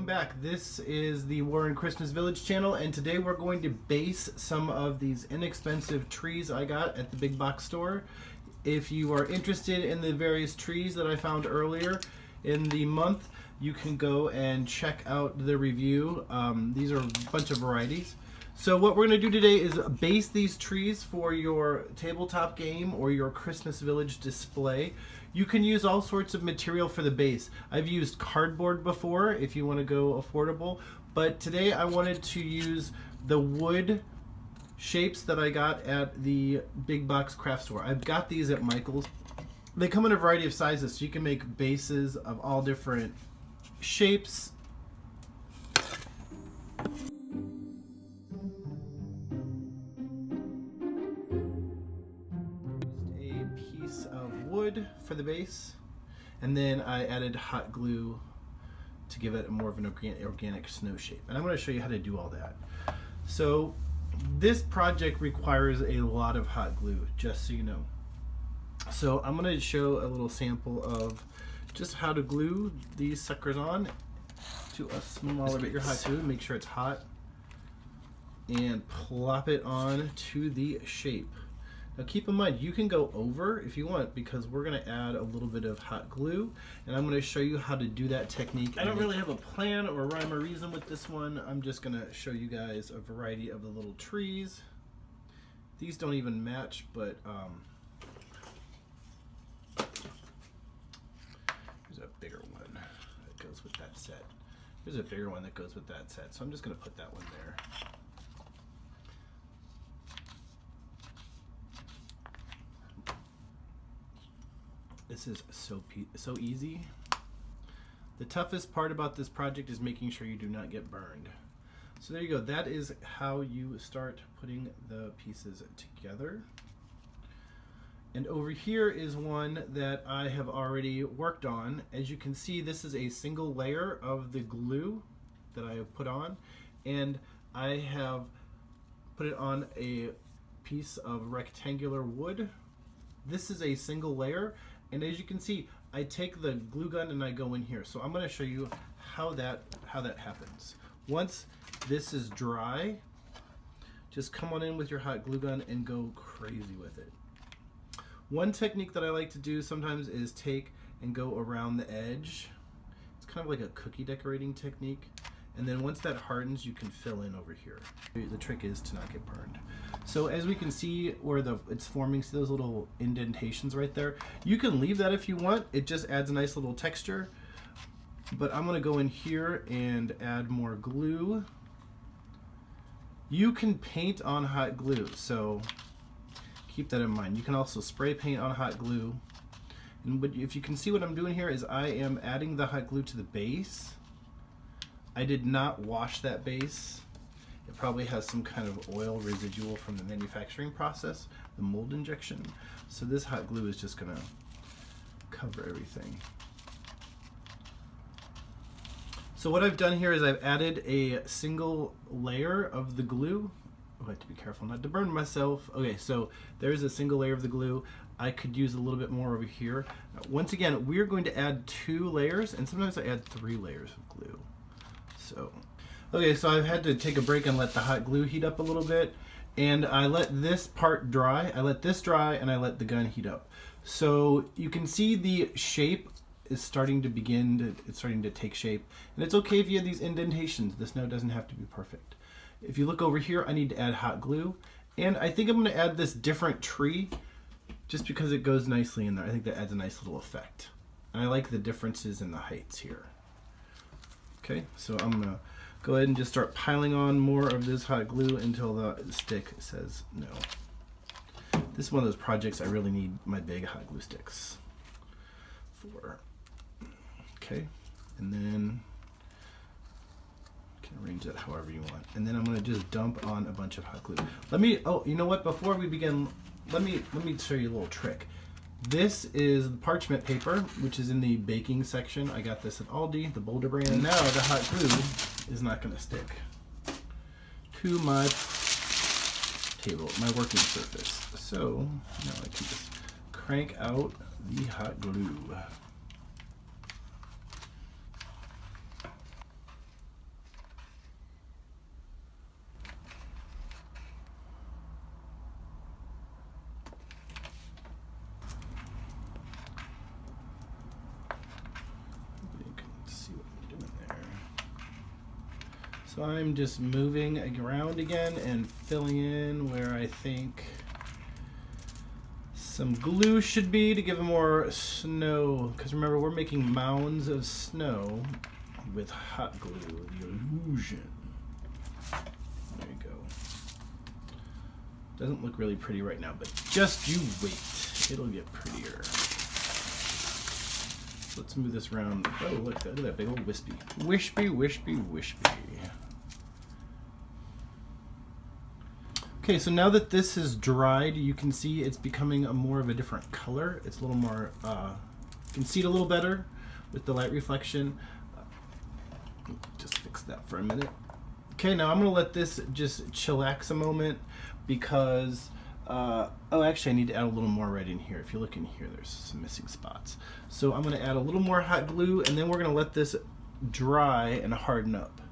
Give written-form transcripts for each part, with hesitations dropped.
back. This is the Warren Christmas Village channel, and today we're going to base some of these inexpensive trees I got at the big box store. If you are interested in the various trees that I found earlier in the month, you can go and check out the review. These are a bunch of varieties. So what we're going to do today is base these trees for your tabletop game or your Christmas Village display. You can use all sorts of material for the base. I've used cardboard before if you want to go affordable, but today I wanted to use the wood shapes that I got at the big box craft store. I've got these at Michael's. They come in a variety of sizes, so you can make bases of all different shapes. Wood for the base, and then I added hot glue to give it more of an organic snow shape, and I'm going to show you how to do all that. So this project requires a lot of hot glue, just so you know. So I'm going to show a little sample of just how to glue these suckers on to a smaller bit. Your hot glue, make sure it's hot, and plop it on to the shape. Now keep in mind, you can go over if you want, because we're going to add a little bit of hot glue, and I'm going to show you how to do that technique. I don't really have a plan or rhyme or reason with this one. I'm just going to show you guys a variety of the little trees. These don't even match, but here's a bigger one that goes with that set. Here's a bigger one that goes with that set, so I'm just going to put that one there. This is so easy. The toughest part about this project is making sure you do not get burned. So there you go. That is how you start putting the pieces together. And over here is one that I have already worked on. As you can see, this is a single layer of the glue that I have put on, and I have put it on a piece of rectangular wood. This is a single layer. And as you can see, I take the glue gun and I go in here. So I'm going to show you how that happens. Once this is dry, just come on in with your hot glue gun and go crazy with it. One technique that I like to do sometimes is take and go around the edge. It's kind of like a cookie decorating technique. And then once that hardens, you can fill in over here. The trick is to not get burned. So as we can see where it's forming, see those little indentations right there? You can leave that if you want. It just adds a nice little texture. But I'm gonna go in here and add more glue. You can paint on hot glue, so keep that in mind. You can also spray paint on hot glue. And if you can see what I'm doing here is I am adding the hot glue to the base. I did not wash that base. It probably has some kind of oil residual from the manufacturing process, the mold injection. So this hot glue is just gonna cover everything. So what I've done here is I've added a single layer of the glue. Oh, I have to be careful not to burn myself. Okay, so there's a single layer of the glue. I could use a little bit more over here. Once again, we're going to add 2 layers, and sometimes I add 3 layers of glue. Okay, so I've had to take a break and let the hot glue heat up a little bit, and I let this part dry. I let this dry, and I let the gun heat up. So you can see the shape is starting to it's starting to take shape, and it's okay if you have these indentations. The snow doesn't have to be perfect. If you look over here, I need to add hot glue, and I think I'm going to add this different tree just because it goes nicely in there. I think that adds a nice little effect, and I like the differences in the heights here. Okay, so I'm going to go ahead and just start piling on more of this hot glue until the stick says no. This is one of those projects I really need my big hot glue sticks for. Okay, and then you can arrange that however you want. And then I'm going to just dump on a bunch of hot glue. Oh, you know what? Before we begin, let me show you a little trick. This is the parchment paper, which is in the baking section. I got this at Aldi, the Boulder brand. And now the hot glue is not going to stick to my working surface. So now I can just crank out the hot glue. So I'm just moving around again and filling in where I think some glue should be to give it more snow. Because remember, we're making mounds of snow with hot glue, the illusion. There you go. Doesn't look really pretty right now, but just you wait. It'll get prettier. Let's move this around. Oh, look at that big old wispy. Wispy, wispy, wispy. Okay, so now that this is dried, you can see it's becoming more of a different color. It's a little more, you can see it a little better with the light reflection. Just fix that for a minute. Okay, now I'm gonna let this just chillax a moment because, oh, actually I need to add a little more right in here. If you look in here, there's some missing spots. So I'm gonna add a little more hot glue and then we're gonna let this dry and harden up.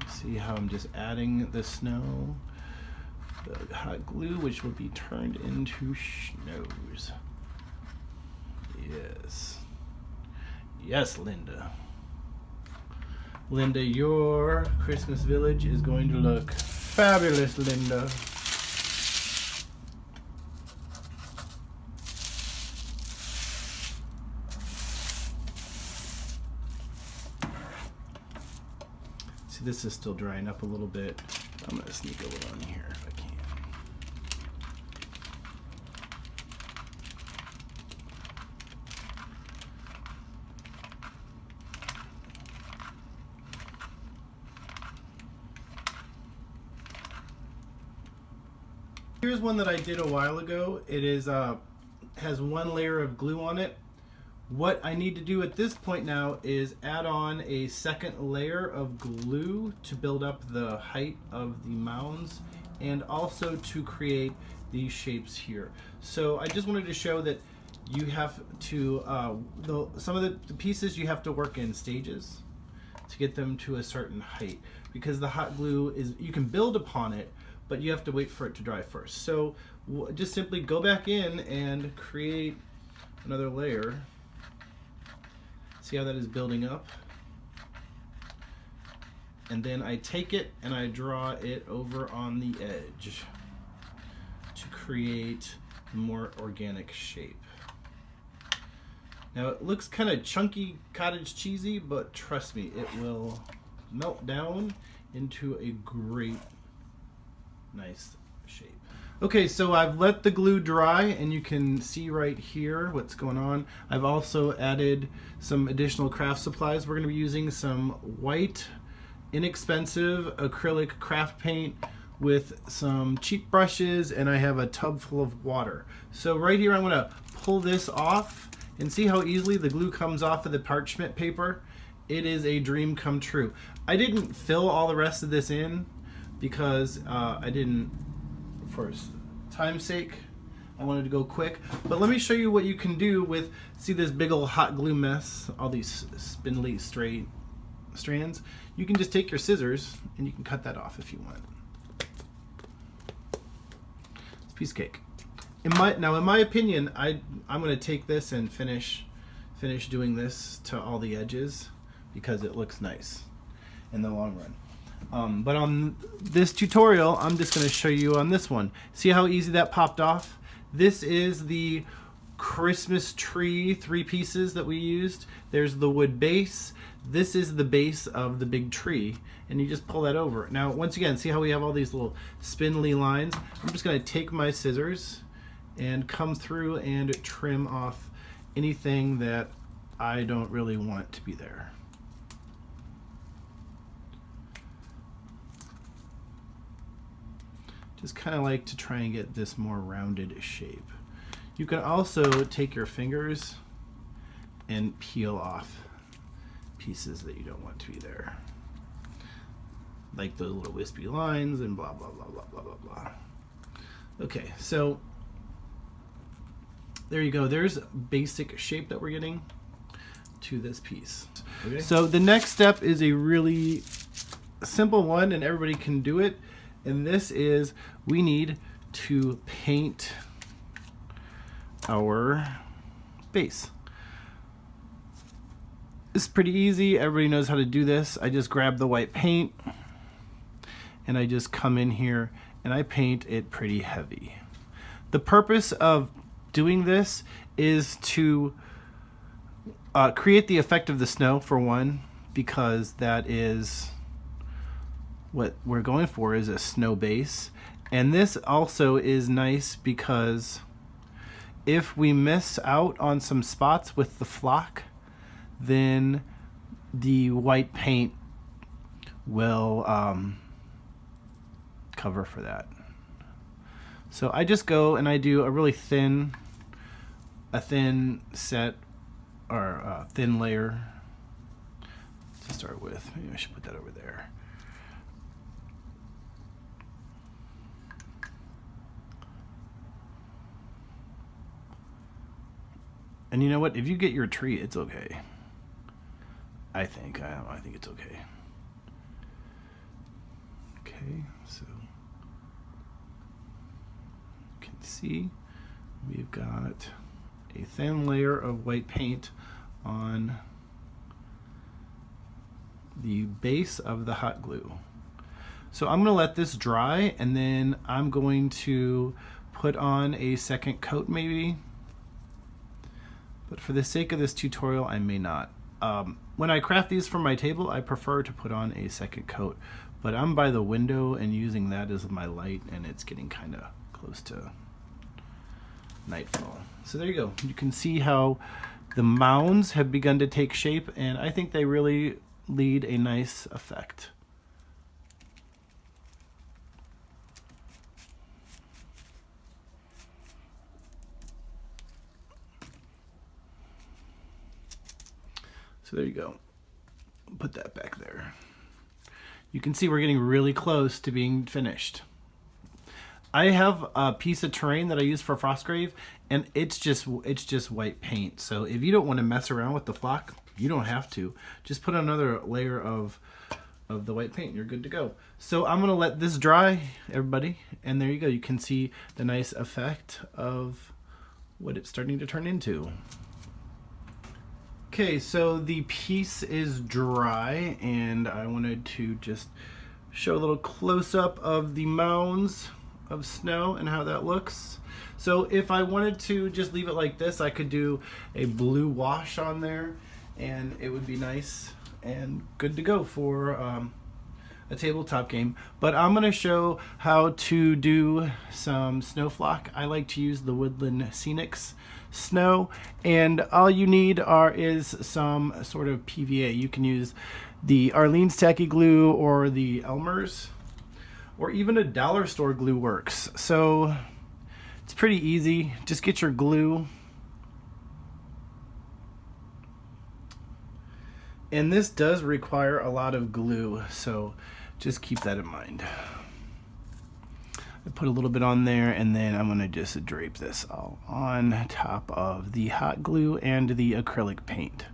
See how I'm just adding the snow, the hot glue, which will be turned into snows. Yes. Yes, Linda. Linda, your Christmas village is going to look fabulous, Linda. See, this is still drying up a little bit. I'm going to sneak a little in here if I can. Here's one that I did a while ago. It is has one layer of glue on it. What I need to do at this point now is add on a second layer of glue to build up the height of the mounds and also to create these shapes here. So I just wanted to show that you have to, some of the pieces you have to work in stages to get them to a certain height, because the hot glue is, you can build upon it, but you have to wait for it to dry first. So just simply go back in and create another layer. See how that is building up? And then I take it and I draw it over on the edge to create a more organic shape. Now it looks kind of chunky, cottage cheesy, but trust me, it will melt down into a great, nice shape. Okay, so I've let the glue dry and you can see right here what's going on. I've also added some additional craft supplies. We're going to be using some white, inexpensive acrylic craft paint with some cheap brushes, and I have a tub full of water. So right here I'm going to pull this off and see how easily the glue comes off of the parchment paper. It is a dream come true. I didn't fill all the rest of this in because I didn't, for time's sake, I wanted to go quick. But let me show you what you can do with, see this big old hot glue mess, all these spindly straight strands. You can just take your scissors and you can cut that off if you want. It's a piece of cake. In my opinion, I'm going to take this and finish doing this to all the edges because it looks nice in the long run. But on this tutorial, I'm just going to show you on this one. See how easy that popped off? This is the Christmas tree 3 pieces that we used. There's the wood base. This is the base of the big tree, and you just pull that over. Now, once again, see how we have all these little spindly lines? I'm just going to take my scissors and come through and trim off anything that I don't really want to be there. Just kind of like to try and get this more rounded shape. You can also take your fingers and peel off pieces that you don't want to be there. Like those little wispy lines and blah, blah, blah, blah, blah, blah, blah. Okay, so there you go. There's basic shape that we're getting to this piece. Okay. So the next step is a really simple one, and everybody can do it. And this is, we need to paint our base. This is pretty easy. Everybody knows how to do this. I just grab the white paint and I just come in here and I paint it pretty heavy. The purpose of doing this is to create the effect of the snow, for one, because that is what we're going for, is a snow base. And this also is nice because if we miss out on some spots with the flock, then the white paint will cover for that. So I just go and I do a really thin set, or thin layer to start with. Maybe I should put that over there. And you know what? If you get your tree, it's okay. I think it's okay. Okay, so you can see we've got a thin layer of white paint on the base of the hot glue. So I'm going to let this dry, and then I'm going to put on a second coat maybe. But for the sake of this tutorial, I may not. When I craft these for my table, I prefer to put on a second coat, but I'm by the window and using that as my light, and it's getting kind of close to nightfall. So there you go. You can see how the mounds have begun to take shape, and I think they really lead a nice effect. So there you go. Put that back there. You can see we're getting really close to being finished. I have a piece of terrain that I use for Fostgrave, and it's just white paint. So if you don't want to mess around with the flock, you don't have to. Just put another layer of the white paint. You're good to go. So I'm gonna let this dry, everybody, and there you go. You can see the nice effect of what it's starting to turn into. Okay, so the piece is dry, and I wanted to just show a little close-up of the mounds of snow and how that looks. So if I wanted to just leave it like this, I could do a blue wash on there, and it would be nice and good to go for a tabletop game. But I'm going to show how to do some snow flock. I like to use the Woodland Scenics snow, and all you need is some sort of PVA. You can use the Arlene's tacky glue or the Elmer's, or even a dollar store glue works. So it's pretty easy. Just get your glue, and this does require a lot of glue, so just keep that in mind. I put a little bit on there, and then I'm going to just drape this all on top of the hot glue and the acrylic paint.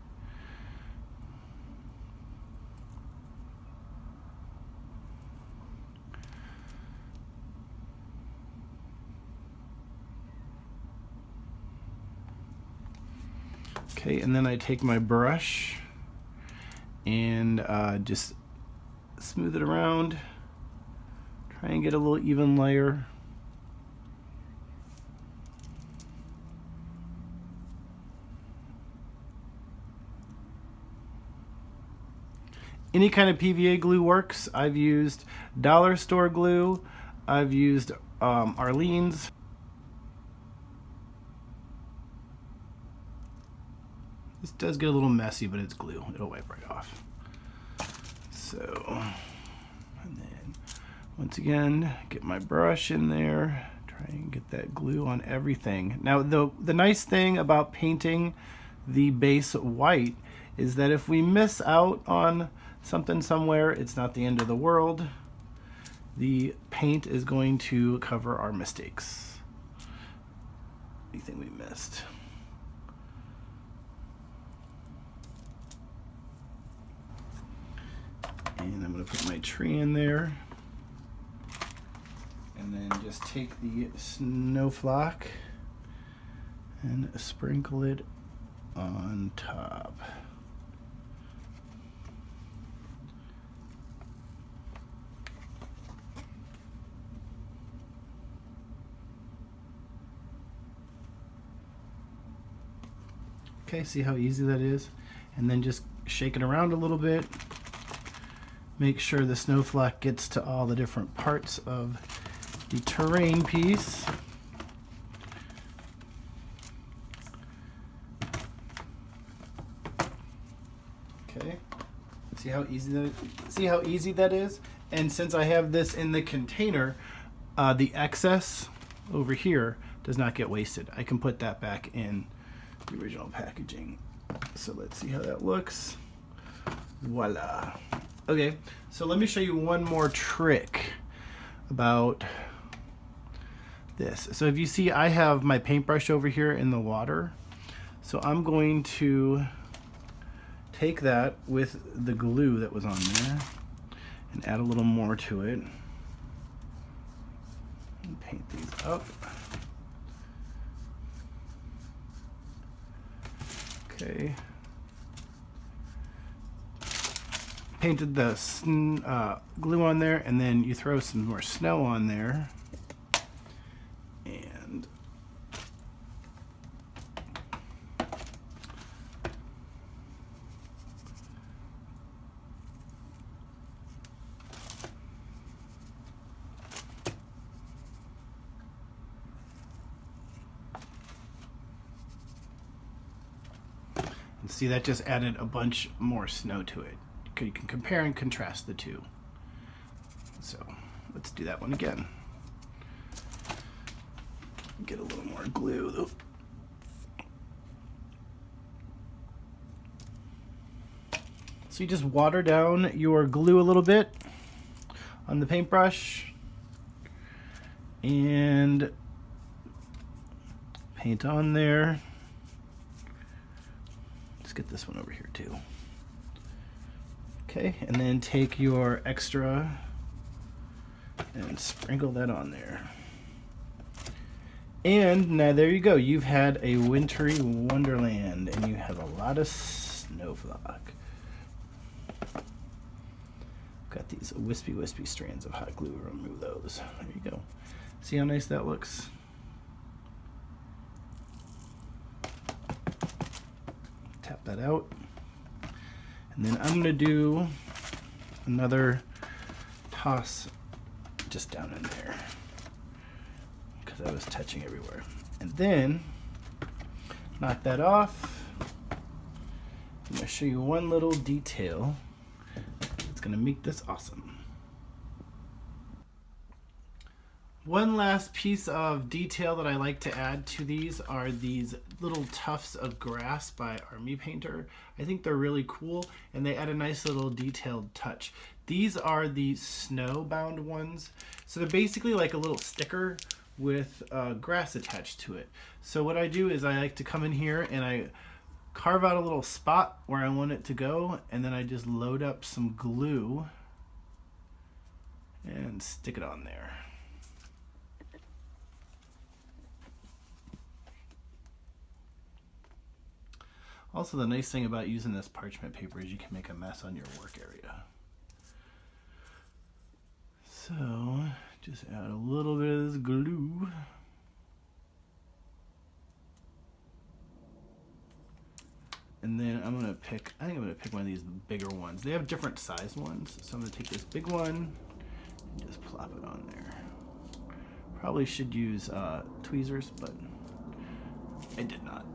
Okay, and then I take my brush and just smooth it around. Try and get a little even layer. Any kind of PVA glue works. I've used dollar store glue. I've used Arlene's. This does get a little messy, but it's glue. It'll wipe right off. So, and then once again, get my brush in there, try and get that glue on everything. Now, the nice thing about painting the base white is that if we miss out on something somewhere, it's not the end of the world. The paint is going to cover our mistakes. Anything we missed. And I'm going to put my tree in there. And then just take the snow flock and sprinkle it on top. Okay, see how easy that is? And then just shake it around a little bit. Make sure the snowflake gets to all the different parts of the terrain piece. Okay, see how easy that is? And since I have this in the container, the excess over here does not get wasted. I can put that back in the original packaging. So let's see how that looks. Voila. Okay, so let me show you one more trick about this. So if you see, I have my paintbrush over here in the water. So I'm going to take that with the glue that was on there and add a little more to it. And paint these up. Okay. Painted the glue on there, and then you throw some more snow on there. And see, that just added a bunch more snow to it. You can compare and contrast the two. So let's do that one again. Get a little more glue. So you just water down your glue a little bit on the paintbrush and paint on there. Let's get this one over here too. Okay, and then take your extra and sprinkle that on there. And now there you go. You've had a wintry wonderland, and you have a lot of snowflake. Got these wispy strands of hot glue. Remove those. There you go. See how nice that looks? Tap that out. And then I'm gonna do another toss just down in there because I was touching everywhere. And then knock that off. I'm gonna show you one little detail that's gonna make this awesome. One last piece of detail that I like to add to these are these little tufts of grass by Army Painter. I think they're really cool, and they add a nice little detailed touch. These are the snow-bound ones. So they're basically like a little sticker with grass attached to it. So what I do is I like to come in here and I carve out a little spot where I want it to go, and then I just load up some glue and stick it on there. Also, the nice thing about using this parchment paper is you can make a mess on your work area. So, just add a little bit of this glue. And then I think I'm gonna pick one of these bigger ones. They have different size ones. So I'm gonna take this big one and just plop it on there. Probably should use tweezers, but I did not.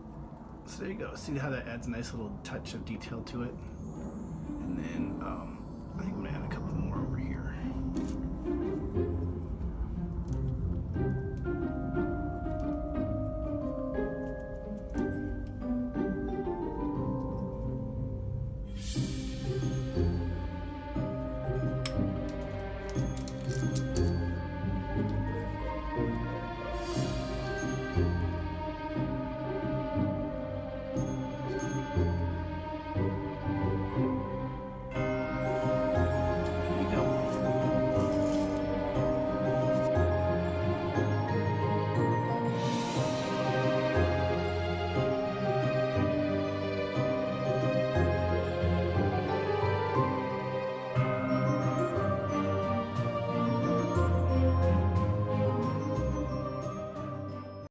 So there you go. See how that adds a nice little touch of detail to it? And then I think I'm gonna add a couple more over here.